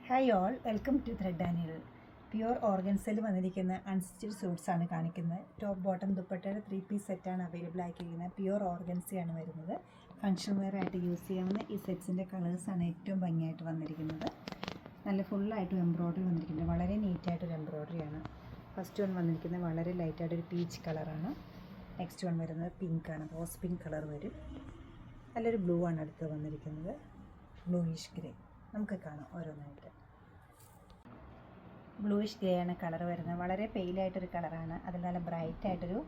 Hi all, welcome to thread and needle. Pure ഓർഗൻസയിൽ വന്നിരിക്കുന്ന unstitched suits ആണ് കാണിക്കുന്നത്. ടോപ്പ് ബോട്ടം ദുപ്പട്ടയുടെ 3 പീസ് സെറ്റാണ് അവൈലബിൾ ആക്കിയിരിക്കുന്നത്. പ്യുവർ ഓർഗൻസയാണ് വരുന്നത്. ഫങ്ഷൻ വെയർ ആയിട്ട് യൂസ് ചെയ്യാവുന്ന ഈ സെറ്റ്സിൻ്റെ കളേഴ്സാണ് ഏറ്റവും ഭംഗിയായിട്ട് വന്നിരിക്കുന്നത്. നല്ല ഫുള്ളായിട്ടും എംബ്രോയ്ഡറി വന്നിരിക്കുന്നത്. വളരെ നീറ്റായിട്ടൊരു എംബ്രോയ്ഡറിയാണ്. ഫസ്റ്റ് വൺ വന്നിരിക്കുന്നത് വളരെ ലൈറ്റായിട്ടൊരു പീച്ച് കളറാണ്. നെക്സ്റ്റ് വൺ വരുന്നത് പിങ്കാണ്, റോസ് പിങ്ക് കളർ വരും. നല്ലൊരു ബ്ലൂ ആണ് അടുത്ത് വന്നിരിക്കുന്നത്, ബ്ലൂയിഷ് ഗ്രേ. നമുക്ക് കാണാം ഓരോന്നായിട്ട്. ബ്ലൂയിഷ് ഗ്രേ ആണ് കളർ വരുന്നത്. വളരെ പെയിലായിട്ടൊരു കളറാണ്. അതിൽ നല്ല ബ്രൈറ്റായിട്ടൊരു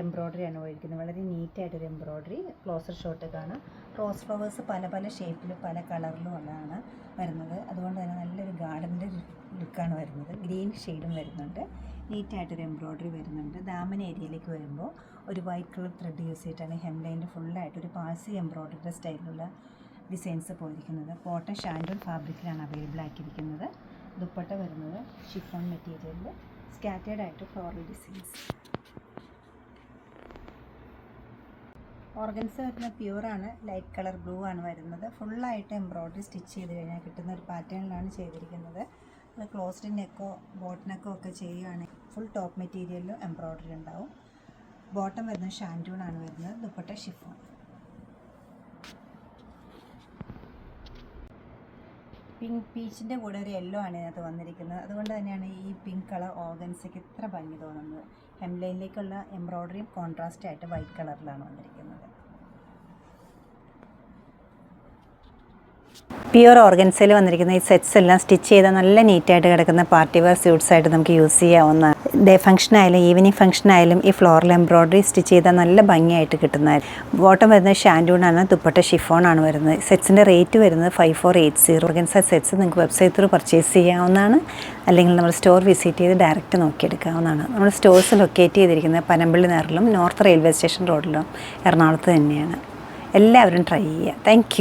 എംബ്രോയ്ഡറിയാണ് ഒഴിക്കുന്നത്. വളരെ നീറ്റായിട്ടൊരു എംബ്രോയ്ഡറി. ക്ലോസർ ഷോട്ട് കാണാം. റോസ് ഫ്ലവേഴ്സ് പല പല ഷേപ്പിലും പല കളറിലും ഉള്ളതാണ് വരുന്നത്. അതുകൊണ്ട് തന്നെ നല്ലൊരു ഗാർഡൻ്റെ ലുക്കാണ് വരുന്നത്. ഗ്രീൻ ഷെയ്ഡും വരുന്നുണ്ട്. നീറ്റായിട്ടൊരു എംബ്രോയ്ഡറി വരുന്നുണ്ട്. ദാമൻ ഏരിയയിലേക്ക് വരുമ്പോൾ ഒരു വൈറ്റ് കളർ ത്രെഡ് യൂസ് ചെയ്തിട്ടാണ് ഹെംലൈനിൽ ഫുള്ളായിട്ടൊരു പാഴ്സി എംബ്രോയ്ഡറിയുടെ സ്റ്റൈലിലുള്ള ഡിസൈൻസ് പോയിരിക്കുന്നത്. കോട്ടൺ ഷാൻഡൂൺ ഫാബ്രിക്കിലാണ് അവൈലബിൾ ആക്കിയിരിക്കുന്നത്. ദുപ്പട്ട വരുന്നത് ഷിഫോൺ മെറ്റീരിയലിൽ സ്കാറ്റേർഡ് ആയിട്ട് ഫ്ലോറൽ ഡിസൈൻസ്. ഓർഗൻസ വരുന്ന പ്യുവറാണ്, ലൈറ്റ് കളർ ബ്ലൂ ആണ് വരുന്നത്. ഫുള്ളായിട്ട് എംബ്രോയ്ഡറി സ്റ്റിച്ച് ചെയ്ത് കഴിഞ്ഞാൽ കിട്ടുന്ന ഒരു പാറ്റേണിലാണ് ചെയ്തിരിക്കുന്നത്. അത് ക്ലോസ്ഡ് നെക്കോ ബോട്ട് നെക്കോ ഒക്കെ ചെയ്യുകയാണെങ്കിൽ ഫുൾ ടോപ്പ് മെറ്റീരിയലിലും എംബ്രോയ്ഡറി ഉണ്ടാവും. ബോട്ടം വരുന്നത് ഷാൻഡൂൺ ആണ് വരുന്നത്. ദുപ്പട്ട ഷിഫോൺ. പിങ്ക് പീച്ചിൻ്റെ കൂടെ ഒരു യെല്ലോ ആണ് ഇതിനകത്ത് വന്നിരിക്കുന്നത്. അതുകൊണ്ട് തന്നെയാണ് ഈ പിങ്ക് കളർ ഓർഗൻസയ്ക്ക് ഇത്ര ഭംഗി തോന്നുന്നത്. ഹെംലൈനിലേക്കുള്ള എംബ്രോയ്ഡറിയും കോൺട്രാസ്റ്റ് ആയിട്ട് വൈറ്റ് കളറിലാണ് വന്നിരിക്കുന്നത്. പ്യുവർ ഓർഗൻസയിൽ വന്നിരിക്കുന്ന ഈ സെറ്റ്സ് എല്ലാം സ്റ്റിച്ച് ചെയ്താൽ നല്ല നീറ്റായിട്ട് കിടക്കുന്ന പാർട്ടി വെയർ സ്യൂട്ട്സ് ആയിട്ട് നമുക്ക് യൂസ് ചെയ്യാവുന്ന. ഡേ ഫംഗ്ഷൻ ആയാലും ഈവനിങ് ഫംഗ്ഷൻ ആയാലും ഈ ഫ്ലോറൽ എംബ്രോയ്ഡറി സ്റ്റിച്ച് ചെയ്താൽ നല്ല ഭംഗിയായിട്ട് കിട്ടുന്നതായിരുന്നു. ബോട്ടം വരുന്നത് ഷാൻഡൂണാണ്, ദുപ്പട്ട ഷിഫോൺ ആണ് വരുന്നത്. സെറ്റ്സിൻ്റെ റേറ്റ് വരുന്നത് 5480. ഓർഗൻസ സെറ്റ്സ് നിങ്ങൾക്ക് വെബ്സൈറ്റ് ത്രൂ പർച്ചേസ് ചെയ്യാവുന്നതാണ്. അല്ലെങ്കിൽ നമ്മൾ സ്റ്റോർ വിസിറ്റ് ചെയ്ത് ഡയറക്റ്റ് നോക്കിയെടുക്കാവുന്നതാണ്. നമ്മൾ സ്റ്റോഴ്സ് ലൊക്കേറ്റ് ചെയ്തിരിക്കുന്നത് പനമ്പള്ളി നേറിലും നോർത്ത് റെയിൽവേ സ്റ്റേഷൻ റോഡിലും എറണാകുളത്ത് തന്നെയാണ്. എല്ലാവരും ട്രൈ ചെയ്യുക. താങ്ക്